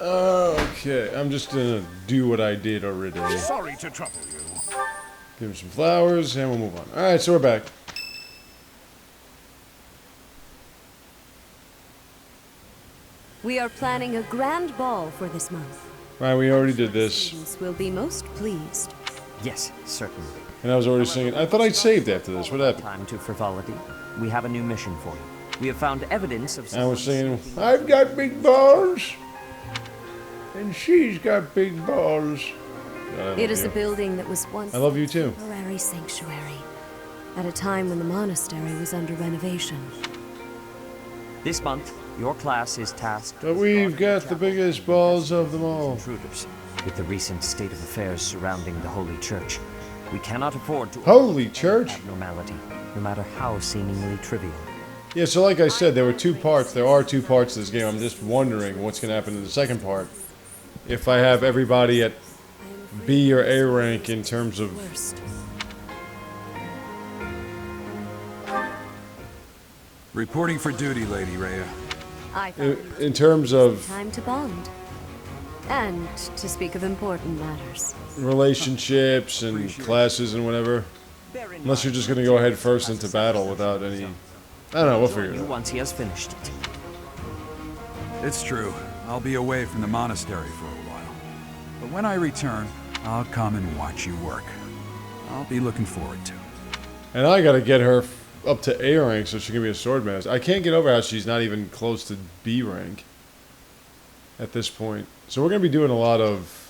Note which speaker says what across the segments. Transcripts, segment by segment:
Speaker 1: Okay, I'm just gonna do what I did already.
Speaker 2: Sorry to trouble you.
Speaker 1: Give him some flowers, and we'll move on. Alright, so we're back.
Speaker 3: We are planning a grand ball for this month.
Speaker 1: Right, we already did this.
Speaker 3: Students will be most pleased.
Speaker 4: Yes, certainly.
Speaker 1: And I was already singing. I thought I'd saved after this. What happened?
Speaker 4: Time to frivolity. We have a new mission for you. We have found evidence of...
Speaker 1: I was singing, I've got big balls. And she's got big balls. God,
Speaker 3: It is a building that was once
Speaker 1: I love you too.
Speaker 3: a temporary sanctuary, at a time when the monastery was under renovation.
Speaker 4: This month, your class is tasked...
Speaker 1: But we've got the biggest balls of them all.
Speaker 4: Intruders. With the recent state of affairs surrounding the Holy Church, we cannot afford to...
Speaker 1: Holy Church?
Speaker 4: ...abnormality, no matter how seemingly trivial.
Speaker 1: Yeah, so like I said, there were two parts. There are two parts to this game. I'm just wondering what's going to happen in the second part. If I have everybody at B or A rank in terms of...
Speaker 3: Worst.
Speaker 2: Reporting for duty, Lady Rhea.
Speaker 3: I thought it was
Speaker 1: In terms of
Speaker 3: time to bond. And to speak of important matters.
Speaker 1: relationships and classes and whatever. Unless you're just going to go head first into battle without any... I don't know, we'll figure it out.
Speaker 4: Once he has finished it.
Speaker 2: It's true. I'll be away from the monastery for a while. But when I return, I'll come and watch you work. I'll be looking forward to it.
Speaker 1: And I got to get her up to A rank so she can be a swordmaster. I can't get over how she's not even close to B rank at this point. So we're going to be doing a lot of...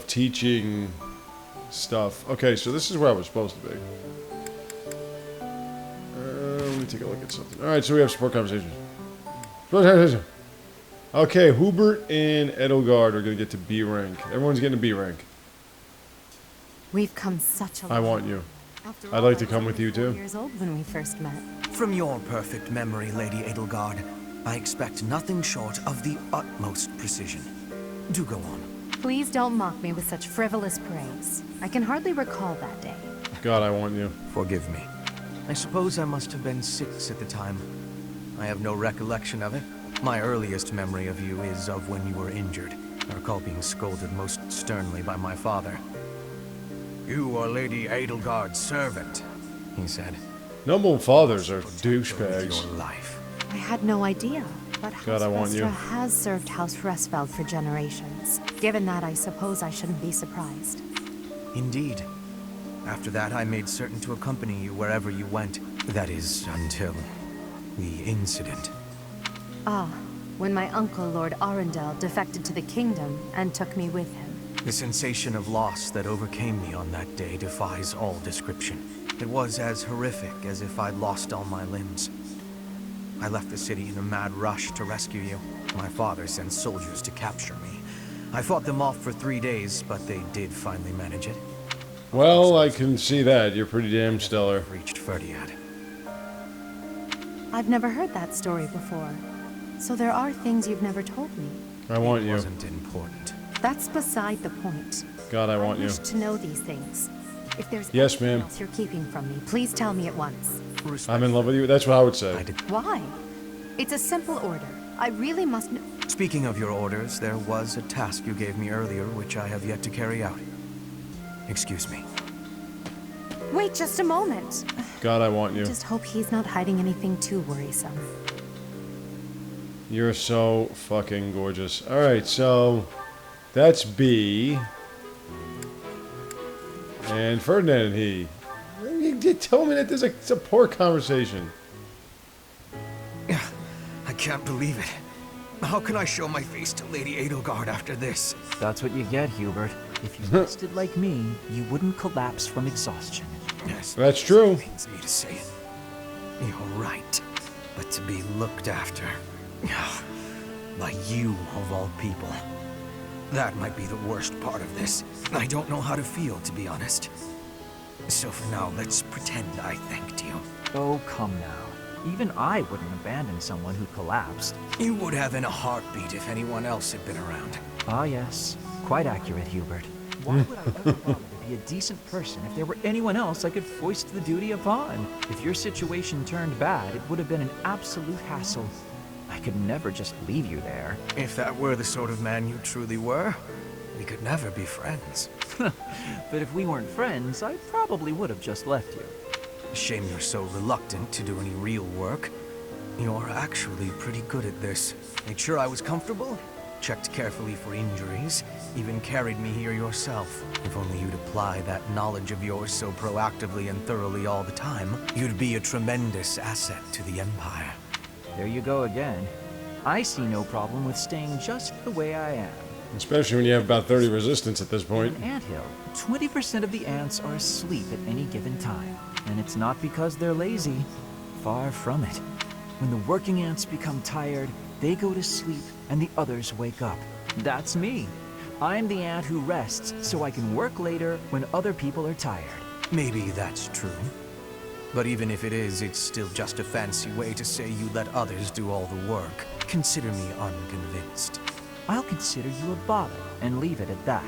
Speaker 1: teaching stuff. Okay, so this is where I was supposed to be. Let me take a look at something. Alright, so we have support conversations. Okay, Hubert and Edelgard are going to get to B rank. Everyone's getting to B rank.
Speaker 5: We've come such a
Speaker 1: I
Speaker 5: long
Speaker 1: want you.
Speaker 5: After
Speaker 1: I'd
Speaker 5: all,
Speaker 1: like to
Speaker 5: I
Speaker 1: come
Speaker 5: was
Speaker 1: with you
Speaker 5: only 4
Speaker 1: too.
Speaker 5: years old when we first met.
Speaker 6: From your perfect memory, Lady Edelgard, I expect nothing short of the utmost precision. Do go on.
Speaker 5: Please don't mock me with such frivolous praise. I can hardly recall that day.
Speaker 1: God, I want you.
Speaker 6: Forgive me. I suppose I must have been 6 at the time. I have no recollection of it. My earliest memory of you is of when you were injured. I recall being scolded most sternly by my father. You are Lady Edelgard's servant, he said.
Speaker 1: Noble fathers are
Speaker 6: Protector of
Speaker 1: douchebags.
Speaker 6: your life.
Speaker 5: I had no idea, but
Speaker 1: God,
Speaker 5: House
Speaker 1: I want you.
Speaker 5: Restra has served House Resfeld for generations. Given that, I suppose I shouldn't be surprised.
Speaker 6: Indeed. After that, I made certain to accompany you wherever you went. That is, until the incident.
Speaker 5: Ah, when my uncle, Lord Arundel, defected to the kingdom and took me with him.
Speaker 6: The sensation of loss that overcame me on that day defies all description. It was as horrific as if I'd lost all my limbs. I left the city in a mad rush to rescue you. My father sent soldiers to capture me. I fought them off for 3 days, but they did finally manage it.
Speaker 1: Well, I can see that. You're pretty damn stellar.
Speaker 6: Reached Ferdiad.
Speaker 5: I've never heard that story before. So there are things you've never told me.
Speaker 1: I want
Speaker 6: It
Speaker 1: you.
Speaker 6: wasn't important.
Speaker 5: That's beside the point.
Speaker 1: God, I want
Speaker 5: I
Speaker 1: you.
Speaker 5: wish to know these things. If there's
Speaker 1: Yes,
Speaker 5: anything
Speaker 1: ma'am.
Speaker 5: else you're keeping from me, please tell me at once.
Speaker 1: I'm in love with you. That's what I would
Speaker 6: I
Speaker 1: say.
Speaker 6: did.
Speaker 5: Why? It's a simple order. I really must know.
Speaker 6: Speaking of your orders, there was a task you gave me earlier which I have yet to carry out. Excuse me.
Speaker 5: Wait just a moment.
Speaker 1: God, I want you.
Speaker 5: Just hope he's not hiding anything too worrisome.
Speaker 1: You're so fucking gorgeous. Alright, so that's B. And Ferdinand and he. You told me that there's it's a poor conversation.
Speaker 6: I can't believe it. How can I show my face to Lady Edelgard after this?
Speaker 4: That's what you get, Hubert. If you rested like me, you wouldn't collapse from exhaustion.
Speaker 6: Yes,
Speaker 1: That's true.
Speaker 6: pains me to say it. You're right. But to be looked after by you of all people, that might be the worst part of this. I don't know how to feel, to be honest. So for now, let's pretend I thanked you.
Speaker 4: Oh, come now. Even I wouldn't abandon someone who collapsed.
Speaker 6: You would have in a heartbeat if anyone else had been around.
Speaker 4: Ah, yes. Quite accurate, Hubert. Why would I ever bother to
Speaker 7: be a decent person if there were anyone else I could foist the duty upon. If your situation turned bad, it would have been an absolute hassle. I could never just leave you there.
Speaker 6: If that were the sort of man you truly were, we could never be friends.
Speaker 7: But if we weren't friends, I probably would have just left you.
Speaker 6: Shame you're so reluctant to do any real work. You're actually pretty good at this. Made sure I was comfortable, checked carefully for injuries, even carried me here yourself. If only you'd apply that knowledge of yours so proactively and thoroughly all the time, you'd be a tremendous asset to the Empire.
Speaker 7: There you go again. I see no problem with staying just the way I am.
Speaker 1: Especially when you have about 30 resistance at this point.
Speaker 7: An anthill, 20% of the ants are asleep at any given time. And it's not because they're lazy. Far from it. When the working ants become tired, they go to sleep and the others wake up. That's me. I'm the ant who rests so I can work later when other people are tired.
Speaker 6: Maybe that's true. But even if it is, it's still just a fancy way to say you let others do all the work. Consider me unconvinced.
Speaker 7: I'll consider you a bother and leave it at that.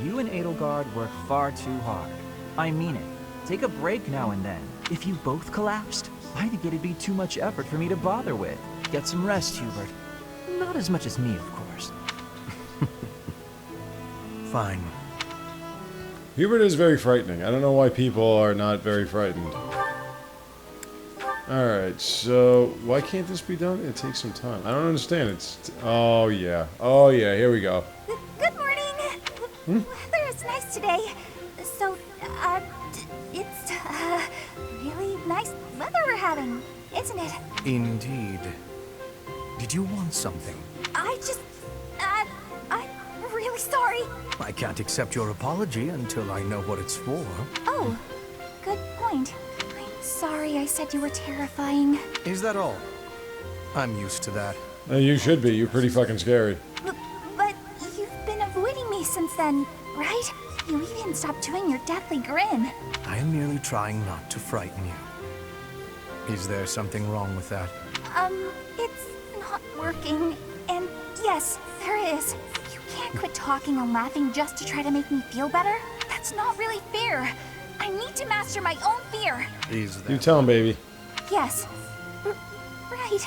Speaker 7: You and Edelgard work far too hard. I mean it. Take a break now and then. If you both collapsed, I think it'd be too much effort for me to bother with. Get some rest, Hubert. Not as much as me, of course.
Speaker 6: Fine.
Speaker 1: Hubert is very frightening. I don't know why people are not very frightened. Alright, so why can't this be done? It takes some time. I don't understand. It's... Oh, yeah. Oh, yeah. Here we go.
Speaker 8: Good morning. Weather is nice today. So, it's, really nice weather we're having, isn't it?
Speaker 6: Indeed. Did you want something?
Speaker 8: I'm really sorry.
Speaker 6: I can't accept your apology until I know what it's for.
Speaker 8: Oh, good point. I'm sorry I said you were terrifying.
Speaker 6: Is that all? I'm used to that.
Speaker 1: You should be. You're pretty fucking scary.
Speaker 8: But you've been avoiding me since then, right? You even stopped doing your deathly grin.
Speaker 6: I am merely trying not to frighten you. Is there something wrong with that?
Speaker 8: It's not working. And yes, there is. You can't quit talking and laughing just to try to make me feel better. That's not really fair. I need to master my own fear.
Speaker 6: Is that...
Speaker 1: You tell him, baby.
Speaker 8: Yes. Right.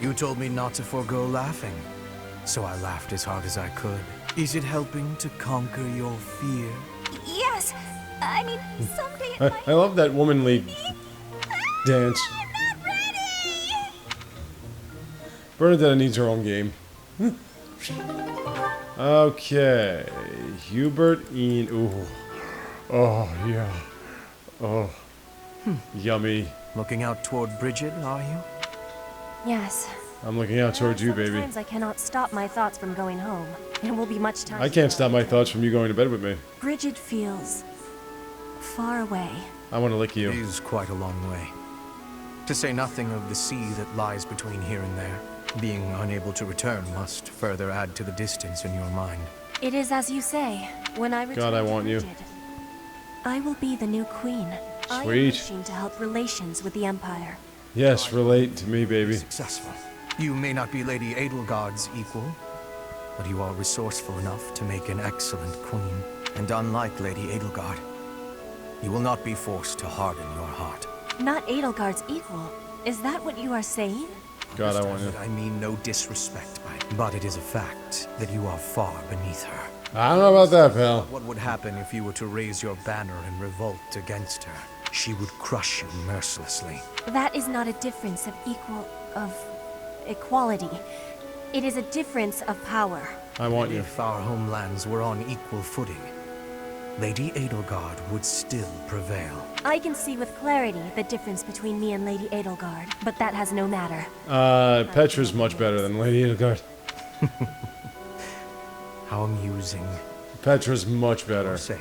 Speaker 6: You told me not to forego laughing, so I laughed as hard as I could. Is it helping to conquer your fear?
Speaker 8: Yes. I mean, someday it might...
Speaker 1: I love that womanly dance.
Speaker 8: I'm not ready!
Speaker 1: Bernadetta needs her own game. Okay. Hubert Ian. Ooh. Oh, yeah. Oh. Yummy.
Speaker 6: Looking out toward Bridget, are you?
Speaker 3: Yes.
Speaker 1: I'm looking out towards you, baby.
Speaker 3: Sometimes I cannot stop my thoughts from going home. It will be much time.
Speaker 1: I can't stop my thoughts from you going to bed with me.
Speaker 3: Bridget feels far away.
Speaker 1: I want to lick you.
Speaker 6: It is quite a long way. To say nothing of the sea that lies between here and there. Being unable to return must further add to the distance in your mind.
Speaker 3: It is as you say. When I return
Speaker 1: God, I
Speaker 3: to
Speaker 1: want you.
Speaker 3: Bridget, I will be the new queen. I am
Speaker 1: Sweet.
Speaker 3: wishing to help relations with the Empire.
Speaker 1: Yes, relate to me, baby.
Speaker 6: Successful. You may not be Lady Edelgard's equal, but you are resourceful enough to make an excellent queen. And unlike Lady Edelgard, you will not be forced to harden your heart.
Speaker 3: Not Edelgard's equal. Is that what you are saying?
Speaker 1: God, I want you.
Speaker 6: I mean no disrespect by it, but it is a fact that you are far beneath her.
Speaker 1: I don't know about that, pal.
Speaker 6: What would happen if you were to raise your banner in revolt against her? She would crush you mercilessly.
Speaker 3: That is not a difference of equality. It is a difference of power.
Speaker 1: I want you.
Speaker 6: If our homelands were on equal footing, Lady Edelgard would still prevail.
Speaker 3: I can see with clarity the difference between me and Lady Edelgard, but that has no matter.
Speaker 1: Petra's much better than Lady Edelgard.
Speaker 6: How amusing.
Speaker 1: Petra's much
Speaker 6: For
Speaker 1: better.
Speaker 6: your sake,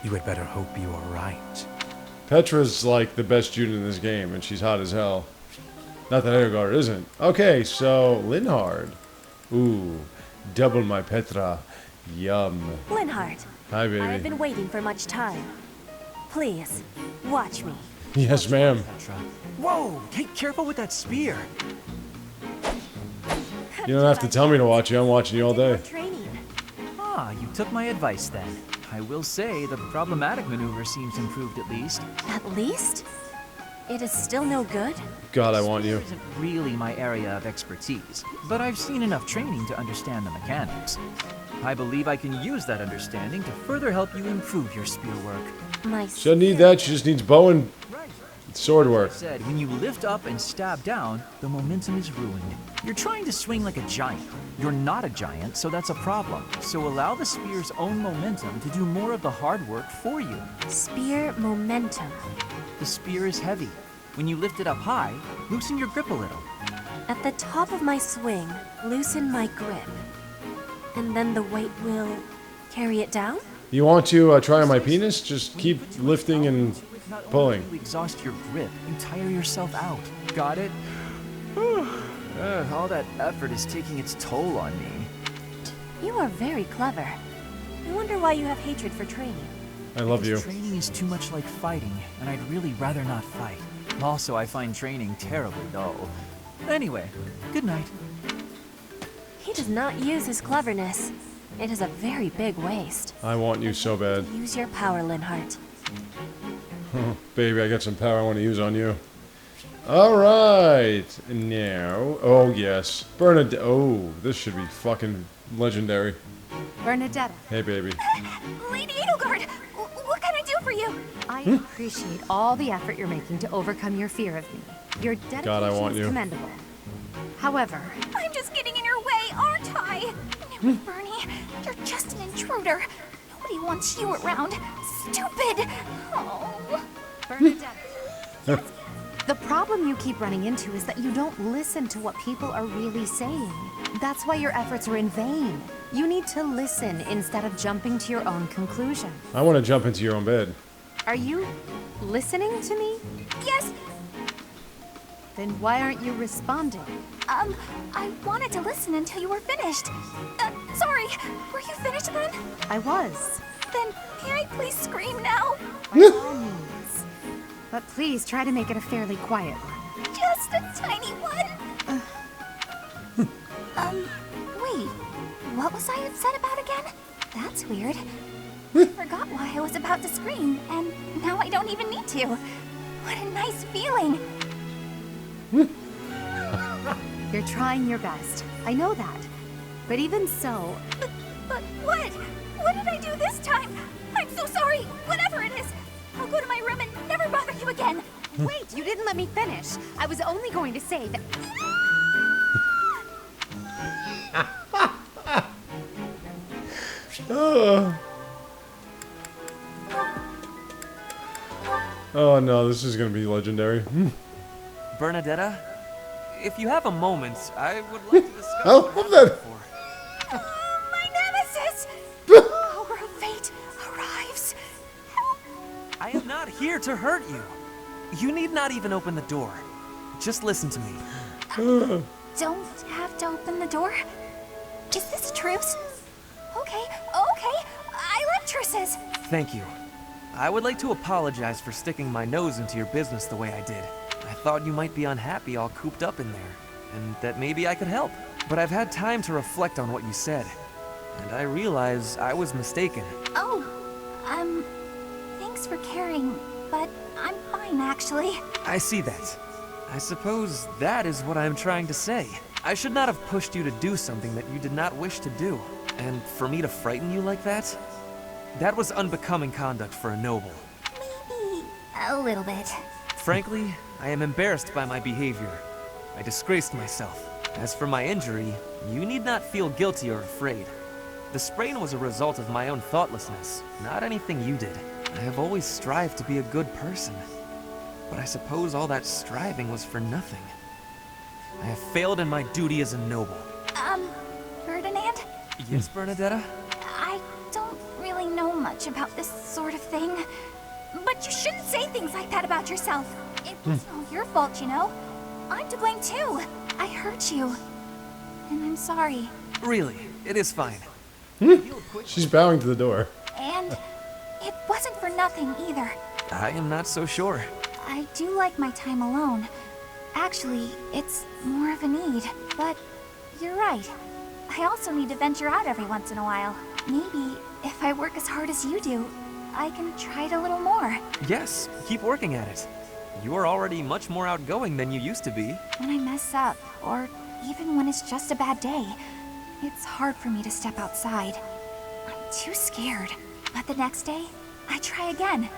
Speaker 6: you had better hope you are right.
Speaker 1: Petra's like the best unit in this game, and she's hot as hell. Not that Edelgard isn't. Okay, so Linhard. Ooh, double my Petra. Yum.
Speaker 3: Linhard,
Speaker 1: Hi,
Speaker 3: I have
Speaker 1: baby.
Speaker 3: been waiting for much time. Please, watch me.
Speaker 1: Yes, ma'am.
Speaker 7: Whoa! Hey, careful with that spear.
Speaker 1: You don't have to tell me to watch you. I'm watching you all day.
Speaker 3: Training.
Speaker 7: Ah, you took my advice then. I will say the problematic maneuver seems improved at least.
Speaker 3: At least? It is still no good?
Speaker 1: God, I want you.
Speaker 7: Spear isn't really my area of expertise, but I've seen enough training to understand the mechanics. I believe I can use that understanding to further help you improve your spear work.
Speaker 3: My
Speaker 1: She doesn't need that. She just needs bow and
Speaker 7: Right.
Speaker 1: sword work.
Speaker 7: Said when you lift up and stab down, the momentum is ruined. You're trying to swing like a giant. You're not a giant, so that's a problem. So allow the spear's own momentum to do more of the hard work for you.
Speaker 3: spear momentum.
Speaker 7: The spear is heavy. When you lift it up high, loosen your grip a little.
Speaker 3: At the top of my swing, loosen my grip. And then the weight will carry it down?
Speaker 1: You want to try on my penis? Just keep lifting and
Speaker 7: Not
Speaker 1: pulling.
Speaker 7: only do you exhaust your grip, you tire yourself out. Got it? All that effort is taking its toll on me.
Speaker 3: You are very clever. I wonder why you have hatred for training.
Speaker 1: I love you.
Speaker 7: Because training is too much like fighting, and I'd really rather not fight. Also, I find training terribly dull. Anyway, good night.
Speaker 3: He does not use his cleverness. It is a very big waste.
Speaker 1: I want you so bad.
Speaker 3: Use your power, Linhart.
Speaker 1: Baby, I got some power I want to use on you. Alright. Now. Oh, yes. Bernadette. Oh, this should be fucking legendary.
Speaker 5: Bernadetta,
Speaker 1: Hey, baby.
Speaker 8: Lady Edelgard, what can I do for you?
Speaker 5: I appreciate all the effort you're making to overcome your fear of me. Your dedication
Speaker 1: God, I want
Speaker 5: is
Speaker 1: you.
Speaker 5: commendable. However,
Speaker 8: I'm just getting in your way, aren't I? No, Bernie, you're just an intruder. Nobody wants you around. Stupid. Oh.
Speaker 5: Bernadetta. The problem you keep running into is that you don't listen to what people are really saying. That's why your efforts are in vain. You need to listen instead of jumping to your own conclusion.
Speaker 1: I want to jump into your own bed.
Speaker 5: Are you listening to me?
Speaker 8: Yes,
Speaker 5: Then why aren't you responding?
Speaker 8: I wanted to listen until you were finished. Sorry, were you finished then?
Speaker 5: I was.
Speaker 8: Then may I please scream now?
Speaker 5: By all means. But please try to make it a fairly quiet one.
Speaker 8: Just a tiny one. Wait. What was I upset about again? That's weird. I forgot why I was about to scream, and now I don't even need to. What a nice feeling.
Speaker 5: You're trying your best. I know that. But even so,
Speaker 8: But what? What did I do this time? I'm so sorry. Whatever it is. I'll go to my room and never bother you again.
Speaker 5: wait, you didn't let me finish. I was only going to say that.
Speaker 1: Oh no, this is gonna be legendary.
Speaker 9: Bernadetta, if you have a moment, I would like to discuss
Speaker 1: Oh,
Speaker 9: what
Speaker 1: love
Speaker 9: happened
Speaker 1: that.
Speaker 9: before.
Speaker 8: My nemesis! The power of fate arrives. Help!
Speaker 9: I am not here to hurt you. You need not even open the door. Just listen to me.
Speaker 8: Don't have to open the door? Is this a truce? Okay, I love truces.
Speaker 9: Thank you. I would like to apologize for sticking my nose into your business the way I did. I thought you might be unhappy all cooped up in there, and that maybe I could help. But I've had time to reflect on what you said, and I realize I was mistaken.
Speaker 8: Oh, thanks for caring, but I'm fine actually.
Speaker 9: I see that. I suppose that is what I'm trying to say. I should not have pushed you to do something that you did not wish to do. And for me to frighten you like that? That was unbecoming conduct for a noble.
Speaker 8: Maybe a little bit.
Speaker 9: Frankly, I am embarrassed by my behavior. I disgraced myself. As for my injury, you need not feel guilty or afraid. The sprain was a result of my own thoughtlessness, not anything you did. I have always strived to be a good person. But I suppose all that striving was for nothing. I have failed in my duty as a noble.
Speaker 8: Ferdinand?
Speaker 9: Yes, Bernadetta?
Speaker 8: I don't really know much about this sort of thing. But you shouldn't say things like that about yourself. It was all your fault, you know. I'm to blame too. I hurt you. And I'm sorry.
Speaker 9: Really, it is fine.
Speaker 1: She's bowing to the door.
Speaker 8: And it wasn't for nothing either.
Speaker 9: I am not so sure.
Speaker 8: I do like my time alone. Actually, it's more of a need. But you're right. I also need to venture out every once in a while. Maybe, if I work as hard as you do, I can try it a little more.
Speaker 9: Yes, keep working at it. You are already much more outgoing than you used to be.
Speaker 8: When I mess up, or even when it's just a bad day, it's hard for me to step outside. I'm too scared. But the next day, I try again.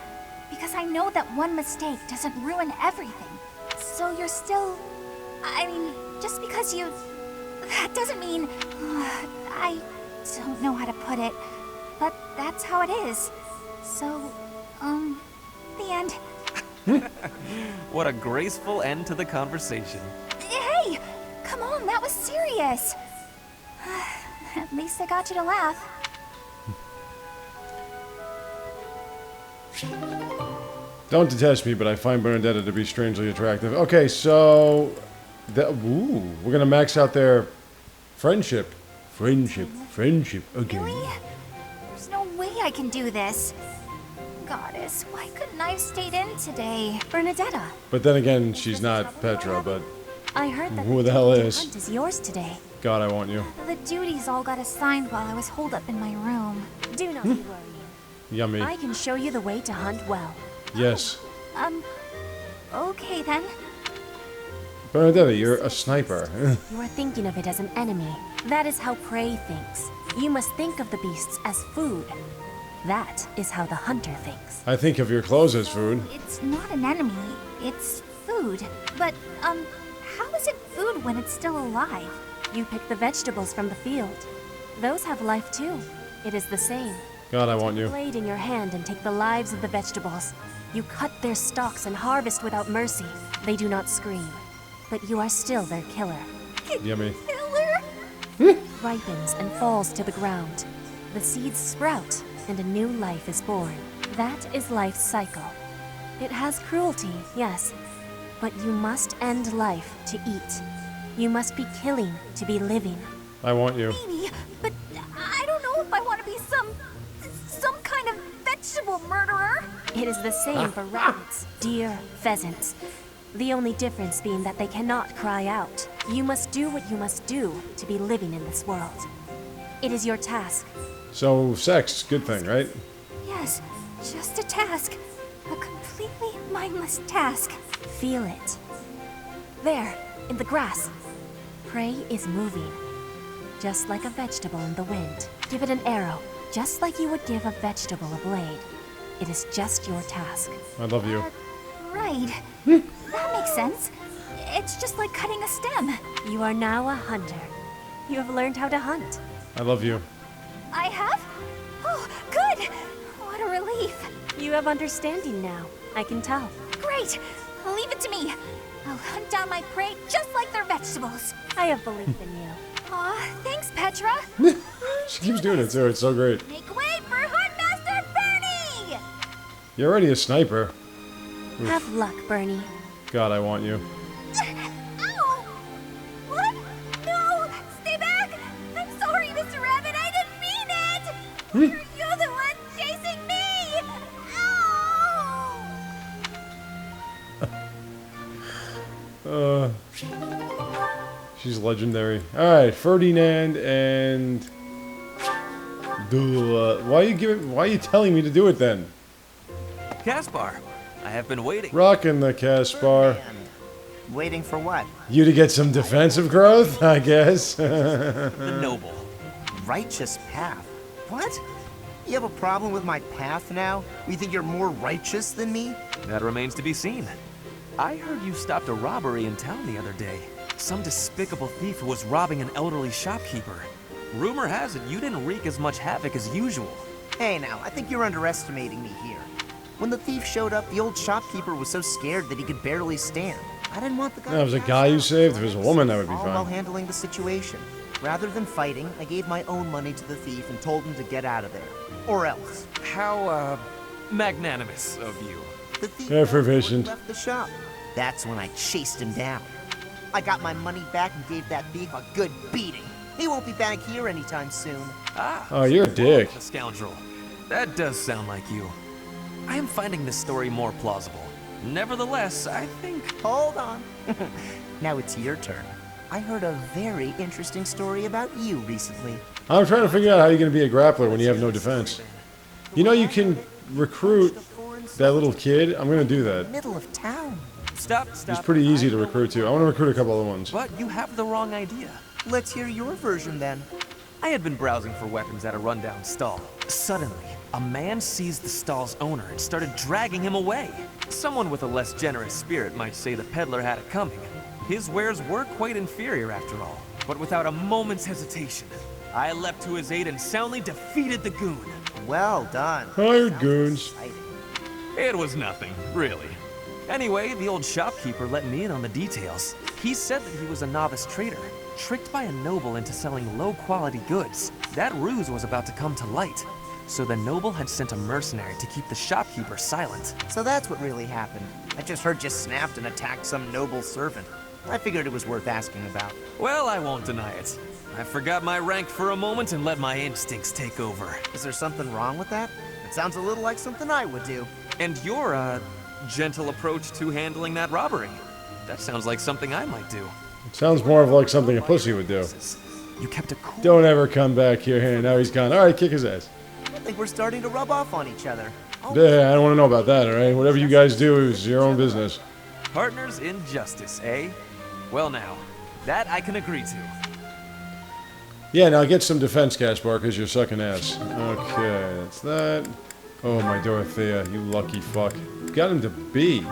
Speaker 8: Because I know that one mistake doesn't ruin everything. So you're still... I mean, just because you... That doesn't mean... I don't know how to put it. But that's how it is. So, the end.
Speaker 9: What a graceful end to the conversation.
Speaker 8: Hey! Come on, that was serious. At least I got you to laugh.
Speaker 1: Don't detest me, but I find Bernadetta to be strangely attractive. Okay, so... we're gonna max out their friendship. Friendship again.
Speaker 8: Really? There's no way I can do this. Goddess, why couldn't I have stayed in today?
Speaker 3: Bernadetta,
Speaker 1: But then again, she's not Petra, but
Speaker 3: I heard that
Speaker 1: who the hell
Speaker 3: duty to
Speaker 1: is?
Speaker 3: hunt is yours today.
Speaker 1: God, I want you.
Speaker 8: The duties all got assigned while I was holed up in my room.
Speaker 3: Do not be worrying.
Speaker 1: Yummy.
Speaker 3: I can show you the way to hunt well.
Speaker 1: Yes.
Speaker 8: Okay then.
Speaker 1: Bernadetta, you're a sniper.
Speaker 3: You are thinking of it as an enemy. That is how prey thinks. You must think of the beasts as food. That is how the hunter thinks.
Speaker 1: I think of your clothes as food.
Speaker 8: It's not an enemy, it's food. But, how is it food when it's still alive?
Speaker 3: You pick the vegetables from the field. Those have life too. It is the same.
Speaker 1: God, I want you.
Speaker 3: Blade in your hand and take the lives of the vegetables. You cut their stalks and harvest without mercy. They do not scream, but you are still their killer.
Speaker 1: Yummy.
Speaker 8: Killer?
Speaker 3: Ripens and falls to the ground. The seeds sprout and a new life is born. That is life's cycle. It has cruelty, yes, but you must end life to eat. You must be killing to be living.
Speaker 1: I want you.
Speaker 8: Maybe, but I don't know if I want to be some kind of vegetable murderer.
Speaker 3: It is the same for rabbits, deer, pheasants. The only difference being that they cannot cry out. You must do what you must do to be living in this world. It is your task.
Speaker 1: So, sex, good thing, right?
Speaker 8: Yes, just a task. A completely mindless task.
Speaker 3: Feel it. There, in the grass. Prey is moving. Just like a vegetable in the wind. Give it an arrow, just like you would give a vegetable a blade. It is just your task.
Speaker 1: I love you.
Speaker 8: Right. That makes sense. It's just like cutting a stem.
Speaker 3: You are now a hunter. You have learned how to hunt.
Speaker 1: I love you.
Speaker 8: I have? Oh, good! What a relief.
Speaker 3: You have understanding now. I can tell.
Speaker 8: Great! Leave it to me. I'll hunt down my prey just like their vegetables.
Speaker 3: I have belief in you.
Speaker 8: Aw, thanks, Petra.
Speaker 1: She keeps doing it too, it's so great.
Speaker 8: Make way for Huntmaster Bernie!
Speaker 1: You're already a sniper.
Speaker 3: Have luck, Bernie.
Speaker 1: God, I want you.
Speaker 8: Ow! What? No! Stay back! I'm sorry, Mr. Rabbit, I didn't mean it! You're the one chasing me! Ow!
Speaker 1: She's legendary. Alright, Ferdinand and... why are you telling me to do it then?
Speaker 9: Caspar, I have been waiting.
Speaker 1: Rockin' the Caspar.
Speaker 10: Waiting for what?
Speaker 1: You to get some defensive growth, I guess.
Speaker 9: The noble.
Speaker 10: Righteous path? What? You have a problem with my path now? You think you're more righteous than me?
Speaker 9: That remains to be seen. I heard you stopped a robbery in town the other day. Some despicable thief who was robbing an elderly shopkeeper. Rumor has it you didn't wreak as much havoc as usual.
Speaker 10: Hey now, I think you're underestimating me here. When the thief showed up, the old shopkeeper was so scared that he could barely stand. I didn't want the guy.
Speaker 1: That was a guy you saved. If it was a woman, that would be
Speaker 10: all while
Speaker 1: fine.
Speaker 10: handling the situation. Rather than fighting, I gave my own money to the thief and told him to get out of there. Or else.
Speaker 9: How, magnanimous of you.
Speaker 10: The thief
Speaker 1: Effervescent.
Speaker 10: left the shop. That's when I chased him down. I got my money back and gave that thief a good beating. He won't be back here anytime soon.
Speaker 1: Oh, you're a dick.
Speaker 9: A scoundrel. That does sound like you. I am finding this story more plausible. Nevertheless, I think...
Speaker 10: Hold on. Now it's your turn. I heard a very interesting story about you recently.
Speaker 1: I'm trying to figure out how you're going to be a grappler when you have no defense. You know you can recruit that little kid? I'm going to do that.
Speaker 10: Middle of town.
Speaker 9: Stop.
Speaker 1: He's pretty easy to recruit too. I want to recruit a couple other ones.
Speaker 9: But you have the wrong idea.
Speaker 10: Let's hear your version then.
Speaker 9: I had been browsing for weapons at a rundown stall. Suddenly, a man seized the stall's owner and started dragging him away. Someone with a less generous spirit might say the peddler had it coming. His wares were quite inferior after all. But without a moment's hesitation, I leapt to his aid and soundly defeated the goon.
Speaker 10: Well done.
Speaker 1: Hired goons.
Speaker 9: It was nothing, really. Anyway, the old shopkeeper let me in on the details. He said that he was a novice trader, tricked by a noble into selling low-quality goods. That ruse was about to come to light, so the noble had sent a mercenary to keep the shopkeeper silent.
Speaker 10: So that's what really happened. I just heard you snapped and attacked some noble servant. I figured it was worth asking about.
Speaker 9: Well, I won't deny it. I forgot my rank for a moment and let my instincts take over.
Speaker 10: Is there something wrong with that? It sounds a little like something I would do.
Speaker 9: And your, gentle approach to handling that robbery. That sounds like something I might do.
Speaker 1: It sounds more of like something a pussy would do.
Speaker 9: You kept a cool...
Speaker 1: Don't ever come back here. Hey, now he's gone. All right, kick his ass.
Speaker 10: I think we're starting to rub off on each other.
Speaker 1: Yeah, I don't want to know about that, all right? Whatever you guys do is your own business.
Speaker 9: Partners in justice, eh? Well now, that I can agree to.
Speaker 1: Yeah, now get some defense, Caspar, because you're sucking ass. Okay, that's that. Oh, my Dorothea, you lucky fuck. Got him to B.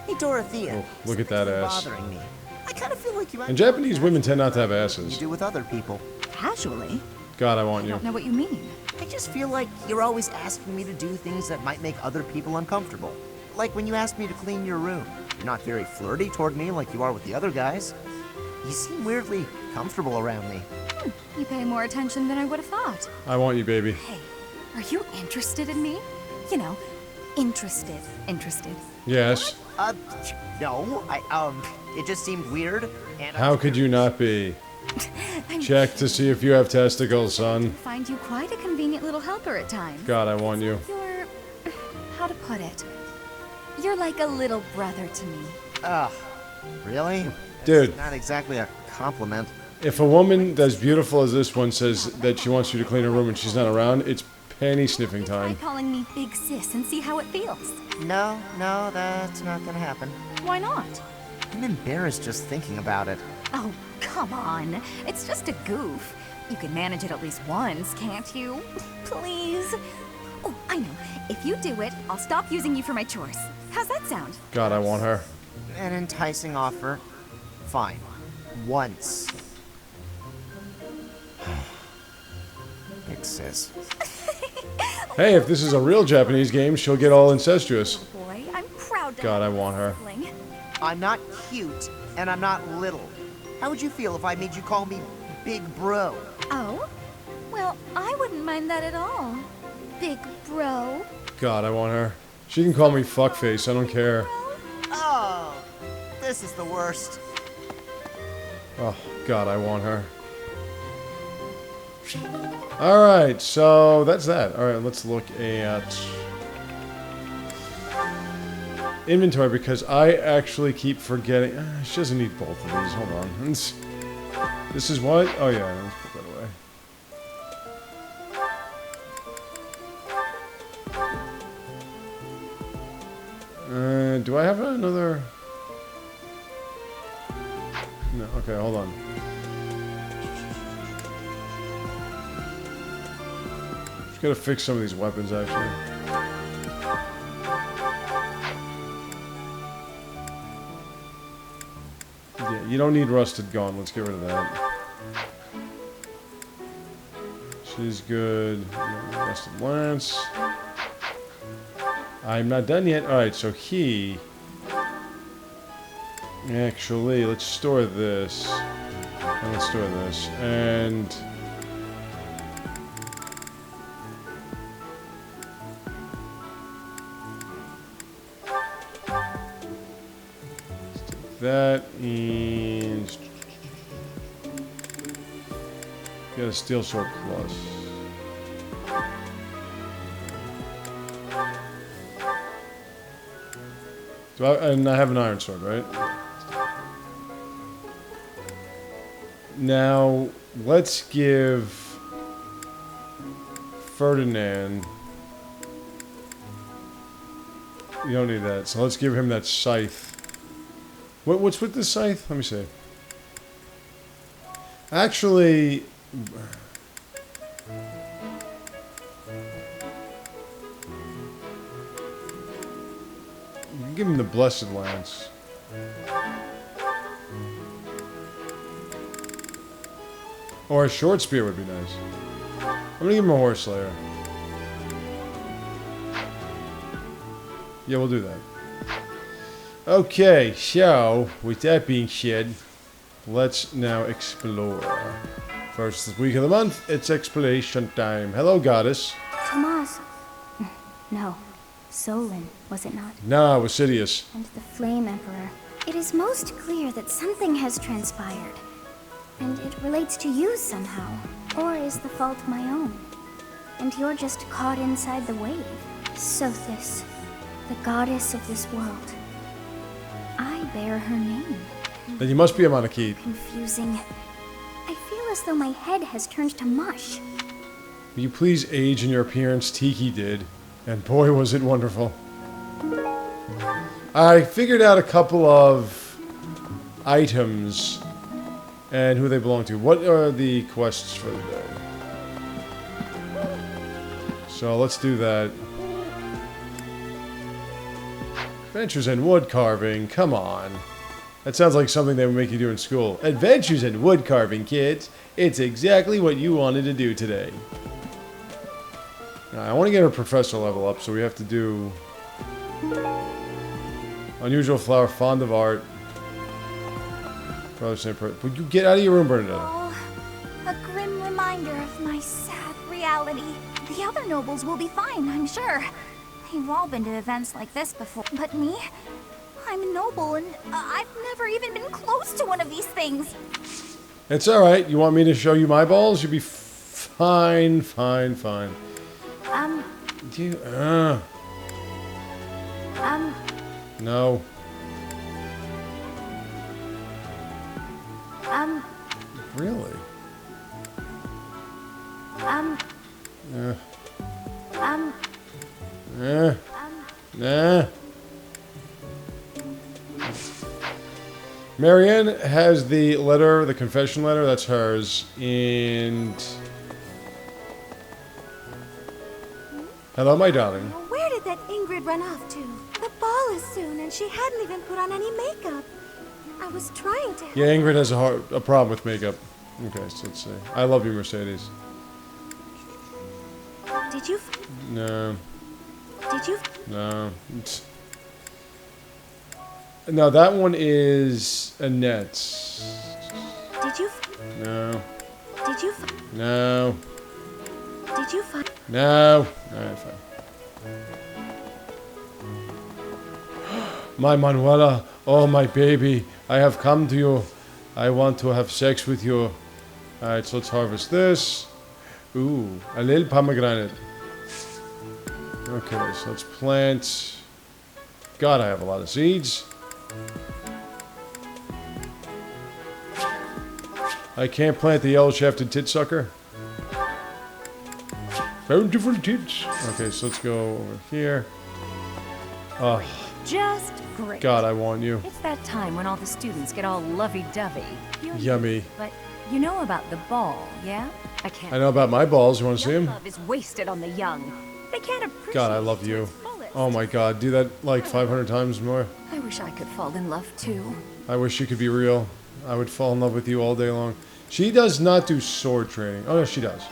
Speaker 10: Hey, Dorothea.
Speaker 1: Oh, look at that ass.
Speaker 10: Bothering me. I kind of feel like you.
Speaker 1: And Japanese women tend not to have
Speaker 10: You
Speaker 1: asses.
Speaker 10: do with other people.
Speaker 5: Casually?
Speaker 1: God, I want
Speaker 5: I
Speaker 1: you.
Speaker 5: don't know what you mean.
Speaker 10: I just feel like you're always asking me to do things that might make other people uncomfortable. Like when you asked me to clean your room. You're not very flirty toward me like you are with the other guys. You seem weirdly comfortable around me.
Speaker 5: You pay more attention than I would have thought.
Speaker 1: I want you, baby.
Speaker 5: Hey, are you interested in me? You know, interested.
Speaker 1: Yes.
Speaker 10: No, it just seemed weird, and
Speaker 1: How could you not be? Check to see if you have testicles, son.
Speaker 5: Find you quite a convenient little helper at times.
Speaker 1: God, I want you.
Speaker 5: You're... how to put it? You're like a little brother to me.
Speaker 10: Really?
Speaker 1: Dude,
Speaker 10: Not exactly a compliment.
Speaker 1: if a woman as beautiful as this one says that she wants you to clean her room and she's not around, it's panty sniffing
Speaker 5: Try
Speaker 1: time.
Speaker 5: calling me Big Sis and see how it feels.
Speaker 10: No, that's not gonna happen.
Speaker 5: Why not?
Speaker 10: I'm embarrassed just thinking about it.
Speaker 5: Oh, come on. It's just a goof. You can manage it at least once, can't you? Please. Oh, I know. If you do it, I'll stop using you for my chores. How's that sound?
Speaker 1: God, I want her.
Speaker 10: An enticing offer. Fine. Once. Big sis.
Speaker 1: Hey, if this is a real Japanese game, she'll get all incestuous.
Speaker 5: Boy, I'm proud to
Speaker 1: God, I
Speaker 5: have
Speaker 1: want her.
Speaker 5: a sibling.
Speaker 10: I'm not cute, and I'm not little. How would you feel if I made you call me Big Bro?
Speaker 5: Oh? Well, I wouldn't mind that at all. Big bro.
Speaker 1: God, I want her. She can call me fuckface, I don't care.
Speaker 10: Oh, this is the worst.
Speaker 1: Oh, God, I want her. Alright, so that's that. Alright, let's look at inventory because I actually keep forgetting. She doesn't need both of these. Hold on. This is what? Oh, yeah, let's put that away. Do I have another? No, okay, hold on. Just gotta fix some of these weapons, actually. Yeah, you don't need rusted gun. Let's get rid of that. She's good. Rusted lance. I'm not done yet. Alright, so he... Actually, let's store this. And let's store this. And... let's take that and... get a steel sword plus. And I have an iron sword, right? Now, let's give Ferdinand... You don't need that, so let's give him that scythe. What's with this scythe? Let me see. Actually... You can give him the Blessed Lance. Or a short spear would be nice. I'm gonna give him a Horse Slayer. Yeah, we'll do that. Okay, so, with that being said, let's now explore. First week of the month, it's exploration time. Hello, goddess.
Speaker 8: Tomas. No. Solon, was it not?
Speaker 1: Nah, it was Sidious.
Speaker 8: And the Flame Emperor. It is most clear that something has transpired. And it relates to you somehow. Or is the fault my own? And you're just caught inside the wave. Sothis, the goddess of this world. I bear her name.
Speaker 1: Then you must be a Monarchite.
Speaker 8: Confusing. I feel as though my head has turned to mush.
Speaker 1: Will you please age in your appearance? Tiki did. And boy, was it wonderful. I figured out a couple of items and who they belong to. What are the quests for the day? So let's do that. Adventures in wood carving. Come on. That sounds like something they would make you do in school. Adventures in wood carving, kids. It's exactly what you wanted to do today. Now, I want to get her professor level up, so we have to do... Unusual flower, fond of art. Would you get out of your room, Bernadetta?
Speaker 8: Oh, a grim reminder of my sad reality. The other nobles will be fine, I'm sure. They've all been to events like this before. But me? I'm noble, and I've never even been close to one of these things.
Speaker 1: It's alright. You want me to show you my balls? You'll be fine, fine, fine. Do you... No. Really? Nah. Marianne has the letter, the confession letter, that's hers, and... Hello, my darling.
Speaker 11: Where did that Ingrid run off to? The ball is soon, and she hadn't even put on any makeup. I was trying to...
Speaker 1: Yeah, Ingrid has a problem with makeup. Okay, so let's see. I love you, Mercedes.
Speaker 11: Did you...
Speaker 1: No.
Speaker 11: Did you...
Speaker 1: No. No, that one is Annette's.
Speaker 11: Did you...
Speaker 1: No.
Speaker 11: Did you...
Speaker 1: No.
Speaker 11: Did you find...
Speaker 1: No. Alright, fine. My Manuela, oh my baby, I have come to you. I want to have sex with you. Alright, so let's harvest this. Ooh, a little pomegranate. Okay, so let's plant... God, I have a lot of seeds. I can't plant the yellow-shafted tit sucker. Bountiful tits. Okay, so let's go over here. Oh,
Speaker 12: just great.
Speaker 1: God, I want you.
Speaker 12: It's that time when all the students get all lovey-dovey.
Speaker 1: Yummy.
Speaker 12: But you know about the ball, yeah? I can't.
Speaker 1: I know about my balls. You want to see them?
Speaker 12: Love is wasted on the young. They can't appreciate.
Speaker 1: God, I love you. Oh my God, do that like 500 times more.
Speaker 12: I wish I could fall in love too.
Speaker 1: I wish you could be real. I would fall in love with you all day long. She does not do sword training. Oh no, she does.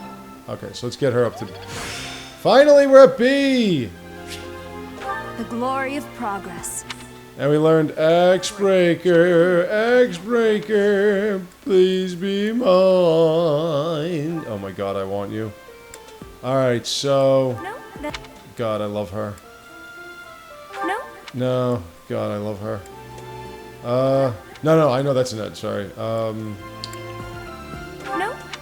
Speaker 1: Okay, so let's get her up to... Finally, we're at B!
Speaker 3: The glory of progress.
Speaker 1: And we learned X-Breaker, X-Breaker, please be mine. Oh my God, I want you. Alright, so...
Speaker 3: No,
Speaker 1: God, I love her.
Speaker 3: No.
Speaker 1: No, God, I love her. No, I know that's Annette, sorry.
Speaker 3: No.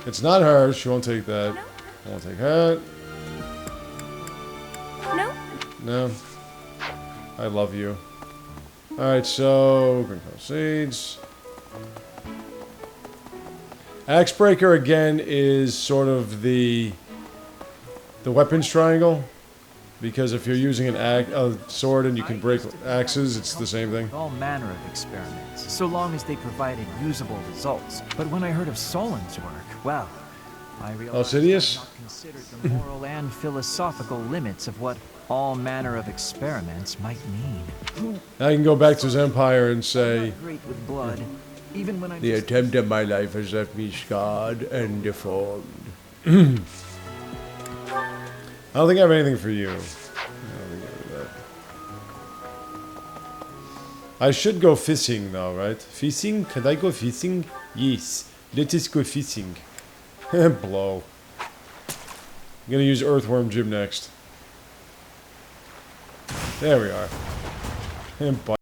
Speaker 1: It's not her, she won't take that.
Speaker 3: No.
Speaker 1: I won't take that.
Speaker 3: No.
Speaker 1: No. I love you. Alright, so... green color seeds. Axebreaker again is sort of the weapons triangle, because if you're using a sword and you can break axes, it's the same thing.
Speaker 7: All manner of experiments, so long as they provided usable results. But when I heard of Solon's work, well, I realized I had not considered the moral and philosophical limits of what all manner of experiments might mean.
Speaker 1: Now you can go back to his empire and say,
Speaker 7: Great with blood, even when I'm
Speaker 1: the attempt of my life has left me scarred and deformed. I don't think I have anything for you. I should go fishing though, right? Fishing? Can I go fishing? Yes. Let us go fishing. Blow. I'm gonna use Earthworm Jim next. There we are. And